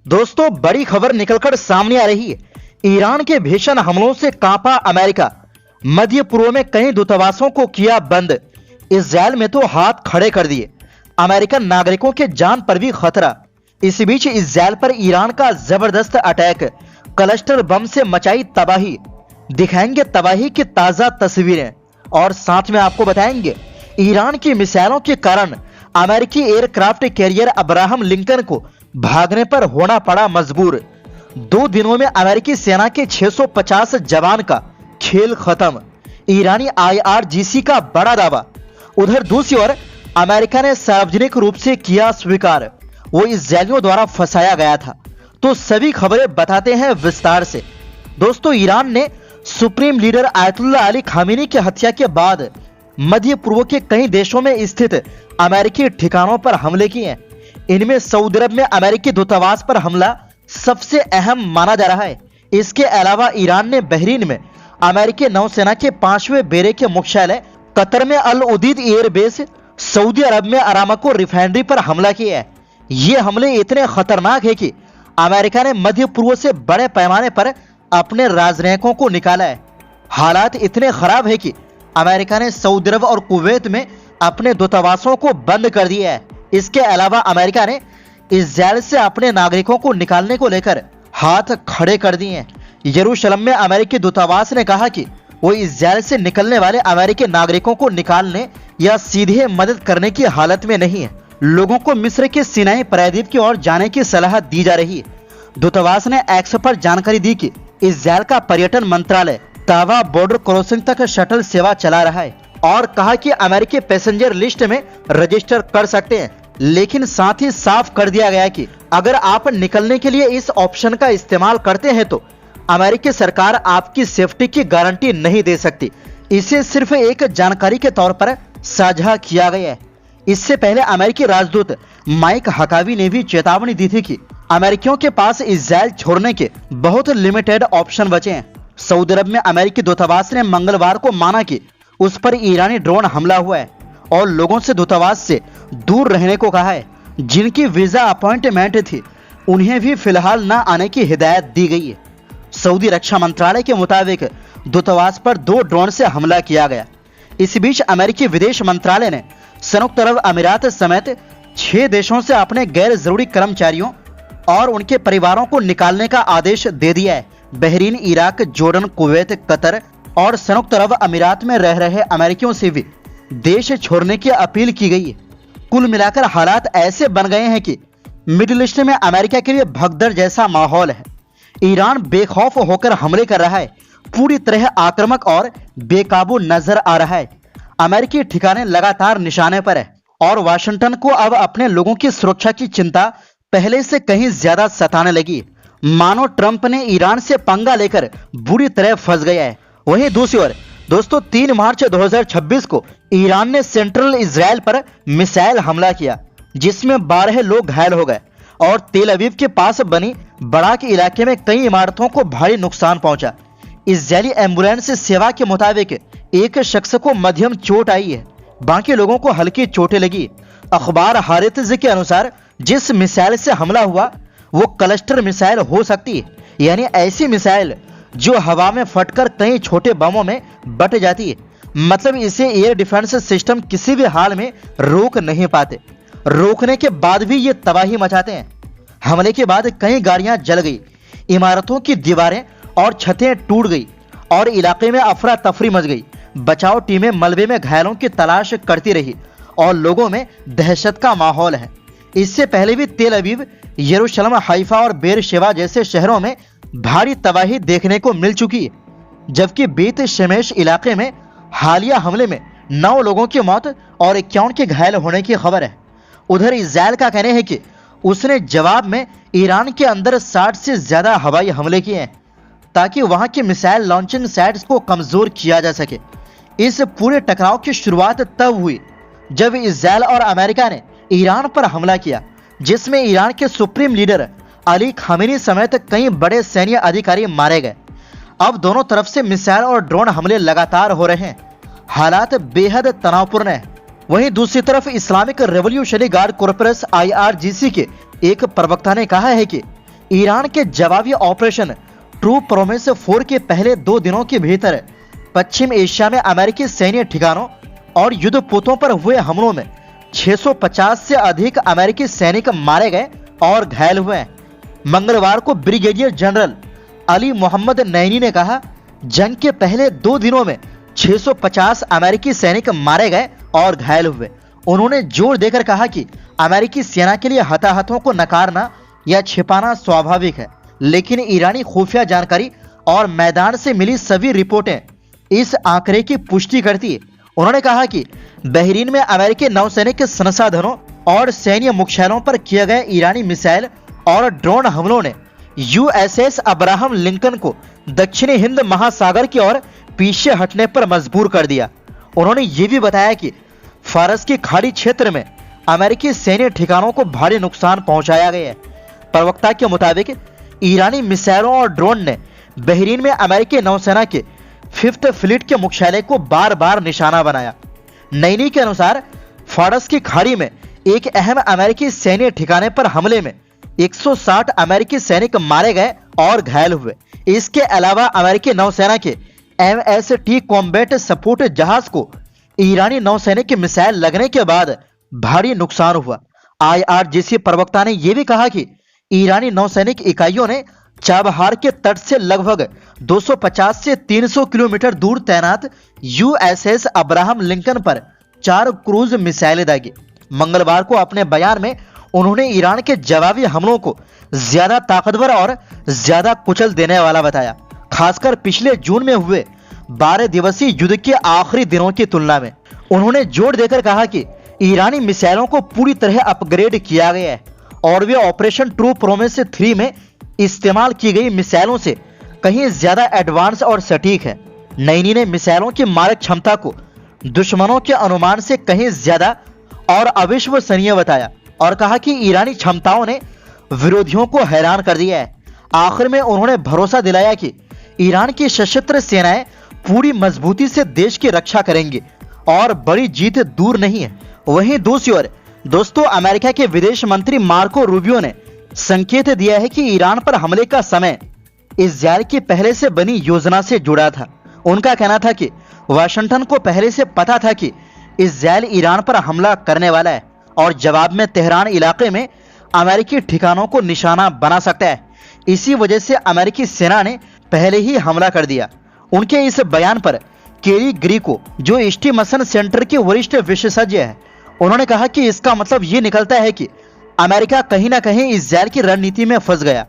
दोस्तों, बड़ी खबर निकलकर सामने आ रही है। ईरान के भीषण हमलों से कांपा अमेरिका। मध्य पूर्व में कई दूतावासों को किया बंद। इस्राएल में तो हाथ खड़े कर दिए। अमेरिकन नागरिकों के जान पर भी खतरा। इसी बीच इस्राएल पर ईरान का जबरदस्त अटैक, क्लस्टर बम से मचाई तबाही। दिखाएंगे तबाही की ताजा तस्वीरें और साथ में आपको बताएंगे ईरान की मिसाइलों के कारण अमेरिकी एयरक्राफ्ट कैरियर अब्राहम लिंकन को भागने पर होना पड़ा मजबूर। 2 दिनों में अमेरिकी सेना के 650 जवान का खेल खत्म। ईरानी IRGC का बड़ा दावा। उधर दूसरी ओर अमेरिका ने सार्वजनिक रूप से किया स्वीकार वो इस्राएलियों द्वारा फंसाया गया था। तो सभी खबरें बताते हैं विस्तार से। दोस्तों, ईरान ने supreme leader ayatollah Ali Khamenei की हत्या के बाद मध्य पूर्व के कई देशों में स्थित अमेरिकी ठिकानों पर हमले किए हैं। इनमें सऊदी अरब में अमेरिकी दूतावास पर हमला सबसे अहम माना जा रहा है। इसके अलावा ईरान ने बहरीन में अमेरिकी नौसेना के 5वें बेड़े के मुख्यालय, कतर में अल उदीद एयरबेस, सऊदी अरब में अरामको रिफाइनरी पर हमला किया है। ये हमले इतने खतरनाक है कि अमेरिका ने मध्य पूर्व से बड़े पैमाने पर अपने राजनयिकों को निकाला है। हालात इतने खराब है कि अमेरिका ने सऊदी अरब और कुवैत में अपने दूतावासों को बंद कर दिया है। इसके अलावा अमेरिका ने इस्राएल से अपने नागरिकों को निकालने को लेकर हाथ खड़े कर दिए हैं। यरूशलेम में अमेरिकी दूतावास ने कहा कि वो इस्राएल से निकलने वाले अमेरिकी नागरिकों को निकालने या सीधे मदद करने की हालत में नहीं है। लोगों को मिस्र के सिनाई प्रायद्वीप की ओर जाने की सलाह दी जा रही है। दूतावास ने एक्स पर जानकारी दी कि इस्राएल का पर्यटन मंत्रालय तावा बॉर्डर क्रॉसिंग तक शटल सेवा चला रहा है और कहा कि अमेरिकी पैसेंजर लिस्ट में रजिस्टर कर सकते हैं। लेकिन साथ ही साफ कर दिया गया कि अगर आप निकलने के लिए इस ऑप्शन का इस्तेमाल करते हैं तो अमेरिकी सरकार आपकी सेफ्टी की गारंटी नहीं दे सकती। इसे सिर्फ एक जानकारी के तौर पर साझा किया गया है। इससे पहले अमेरिकी राजदूत माइक हकावी ने भी चेतावनी दी थी कि अमेरिकियों के पास इस्राएल छोड़ने के बहुत लिमिटेड ऑप्शन बचे हैं। सऊदी अरब में अमेरिकी दूतावास ने मंगलवार को माना कि उस पर ईरानी ड्रोन हमला हुआ है और लोगों से दूतावास से दूर रहने को कहा है। जिनकी वीजा अपॉइंटमेंट थी उन्हें भी फिलहाल न आने की हिदायत दी गई है। सऊदी रक्षा मंत्रालय के मुताबिक दूतावास पर 2 ड्रोन से हमला किया गया। इस बीच अमेरिकी विदेश मंत्रालय ने संयुक्त अरब अमीरात समेत 6 देशों से अपने गैर जरूरी कर्मचारियों और उनके परिवारों को निकालने का आदेश दे दिया है। Bahrain, Iraq, Jordan, Kuwait, Qatar और संयुक्त अरब अमीरात में रह रहे अमेरिकियों से भी देश छोड़ने की अपील की गई है। कुल मिलाकर हालात ऐसे बन गए हैं कि मिडिल ईस्ट में अमेरिका के लिए भगदड़ जैसा माहौल है। ईरान बेखौफ होकर हमले कर रहा है, पूरी तरह आक्रामक और बेकाबू नजर आ रहा है। अमेरिकी ठिकाने लगातार निशाने पर है और वाशिंगटन को अब अपने लोगों की सुरक्षा की चिंता पहले से कहीं ज्यादा सताने लगी। मानो ट्रंप ने ईरान से पंगा लेकर बुरी तरह फंस गया है। वहीं दूसरी ओर दोस्तों, 3 मार्च 2026 को ईरान ने सेंट्रल इजराइल पर मिसाइल हमला किया, जिसमें 12 लोग घायल हो गए और तेल अवीव के पास बनी बराक इलाके में कई इमारतों को भारी नुकसान पहुंचा। इजरायली एम्बुलेंस सेवा के मुताबिक एक शख्स को मध्यम चोट आई है, बाकी लोगों को हल्की चोटें लगी। अखबार हारित्ज के अनुसार जिस मिसाइल से हमला हुआ वो क्लस्टर मिसाइल हो सकती है, यानी ऐसी मिसाइल जो हवा में फटकर कई छोटे बमों में बट जाती है। मतलब इसे एयर डिफेंस सिस्टम किसी भी हाल में रोक नहीं पाते। रोकने के बाद भी ये तबाही मचाते हैं। हमले के बाद कई गाड़ियां जल गई, इमारतों की दीवारें और छतें टूट गई और इलाके में अफरा तफरी मच गई। बचाव टीमें मलबे में घायलों की तलाश करती रही और लोगों में दहशत का माहौल है। इससे पहले भी तेल अवीव, यरूशलेम, हाइफा और बेरशेवा जैसे शहरों में भारी तबाही देखने को मिल चुकी है, जबकि बेत शेमेश इलाके में हालिया हमले में 9 लोगों की मौत और 51 के घायल होने की खबर है। उधर इजराइल का कहना है कि उसने जवाब में ईरान के अंदर 60 से ज्यादा हवाई हमले किए हैं ताकि वहां के मिसाइल लॉन्चिंग साइट्स को कमजोर किया जा सके। इस पूरे टकराव की शुरुआत तब हुई जब इजराइल और अमेरिका ने ईरान पर हमला किया, जिसमें ईरान के सुप्रीम लीडर अली खामेनी समेत कई बड़े सैन्य अधिकारी मारे गए। अब दोनों तरफ से मिसाइल और ड्रोन हमले लगातार हो रहे हैं। हालात बेहद तनावपूर्ण है। वहीं दूसरी तरफ Islamic revolutionary guard corpus IRGC के एक प्रवक्ता ने कहा है कि ईरान के जवाबी ऑपरेशन ट्रू प्रोमिस 4 के पहले 2 दिनों के भीतर पश्चिम एशिया में अमेरिकी सैन्य ठिकानों और युद्धपोतों पर हुए हमलों में 650 से अधिक अमेरिकी सैनिक मारे गए और घायल हुए हैं। मंगलवार को ब्रिगेडियर जनरल अली मोहम्मद नैनी ने कहा, जंग के पहले 2 दिनों में 650 अमेरिकी सैनिक मारे गए और घायल हुए। उन्होंने जोर देकर कहा कि अमेरिकी सेना के लिए हताहतों को नकारना या छिपाना स्वाभाविक है, लेकिन ईरानी खुफिया जानकारी और मैदान से मिली सभी रिपोर्टें इस आंकड़े की पुष्टि करती है। उन्होंने कहा कि बहरीन में अमेरिकी नौसैनिक संसाधनों और सैन्य मुख्यालयों पर किए गए ईरानी मिसाइल और ड्रोन हमलों ने यूएसएस अब्राहम लिंकन को दक्षिणी हिंद महासागर की ओर पीछे हटने पर मजबूर कर दिया। उन्होंने ये भी बताया कि फारस की खाड़ी क्षेत्र में अमेरिकी सैन्य ठिकानों को भारी नुकसान पहुंचाया गया है। प्रवक्ता के मुताबिक ईरानी मिसाइलों और ड्रोन ने बहरीन में अमेरिकी नौसेना के 5th फ्लीट के मुख्यालय को बार बार निशाना बनाया। नैनी के अनुसार फारस की खाड़ी में एक अहम अमेरिकी सैन्य ठिकाने पर हमले में 160 अमेरिकी सैनिक मारे गए और घायल हुए। इसके अलावा अमेरिकी नौसेना के MST कॉम्बैट सपोर्ट जहाज को ईरानी नौसैनिक मिसाइल लगने के बाद भारी नुकसान हुआ। IRGC प्रवक्ता ने यह भी कहा कि ईरानी नौसैनिक इकाइयों ने चाबहार के तट से लगभग 250 से 300 किलोमीटर दूर तैनात USS अब्राहम लिंकन पर 4 क्रूज मिसाइलें दागी। मंगलवार को अपने बयान में उन्होंने ईरान के जवाबी हमलों को ज्यादा ताकतवर और ज्यादा कुचल देने वाला बताया, खासकर पिछले जून में हुए 12 दिवसीय युद्ध के आखिरी दिनों की तुलना में। उन्होंने जोर देकर कहा कि ईरानी मिसाइलों को पूरी तरह अपग्रेड किया गया है और वे ऑपरेशन ट्रू प्रोमिस 3 में इस्तेमाल की गई मिसाइलों से कहीं ज्यादा एडवांस और सटीक है। नैनी ने मिसाइलों की मारक क्षमता को दुश्मनों के अनुमान से कहीं ज्यादा और अविश्वसनीय बताया और कहा कि ईरानी क्षमताओं ने विरोधियों को हैरान कर दिया है। आखिर में उन्होंने भरोसा दिलाया कि ईरान की सशस्त्र सेनाएं पूरी मजबूती से देश की रक्षा करेंगी और बड़ी जीत दूर नहीं है। वहीं दूसरी ओर दोस्तों, अमेरिका के विदेश मंत्री मार्को रूबियो ने संकेत दिया है कि ईरान पर हमले का समय इस्राएल की पहले से बनी योजना से जुड़ा था। उनका कहना था कि वाशिंगटन को पहले से पता था कि इस्राएल ईरान पर हमला करने वाला है और जवाब में तेहरान इलाके में अमेरिकी ठिकानों को निशाना बना सकता है। इसी वजह से अमेरिकी सेना ने पहले ही हमला कर दिया। उनके इस बयान पर केरी ग्रीको, जो एस्टिमेशन सेंटर के वरिष्ठ विशेषज्ञ है, उन्होंने कहा कि इसका मतलब ये निकलता है कि अमेरिका कहीं ना कहीं इस्राएल की रणनीति में फंस गया।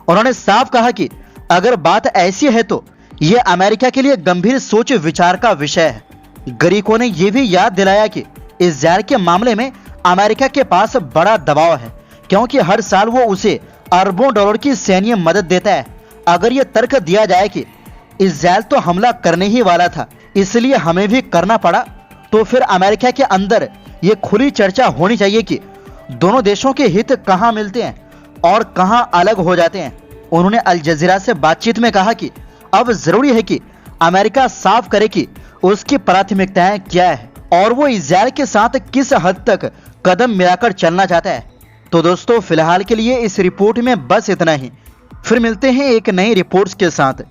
उन्होंने साफ कहा कि अगर बात ऐसी है तो यह अमेरिका के लिए गंभीर सोच विचार का विषय है। ग्रीको ने यह भी याद दिलाया कि इस्राएल के मामले में अमेरिका के पास बड़ा दबाव है, क्योंकि हर साल वो उसे अरबों डॉलर की सैन्य मदद देता है। अगर यह तर्क दिया जाए कि इस्राएल तो हमला करने ही वाला था, इसलिए हमें भी करना पड़ा, तो फिर अमेरिका के अंदर यह खुली चर्चा होनी चाहिए कि दोनों देशों के हित कहां मिलते हैं और कहां अलग हो जाते हैं। उन्होंने अल जजीरा से बातचीत में कहा कि अब जरूरी है कि अमेरिका साफ करे कि उसकी प्राथमिकताएं क्या है और वो इस्राएल के साथ किस हद तक कदम मिलाकर चलना चाहता है। तो दोस्तों, फिलहाल के लिए इस रिपोर्ट में बस इतना ही। फिर मिलते हैं एक नई रिपोर्ट्स के साथ।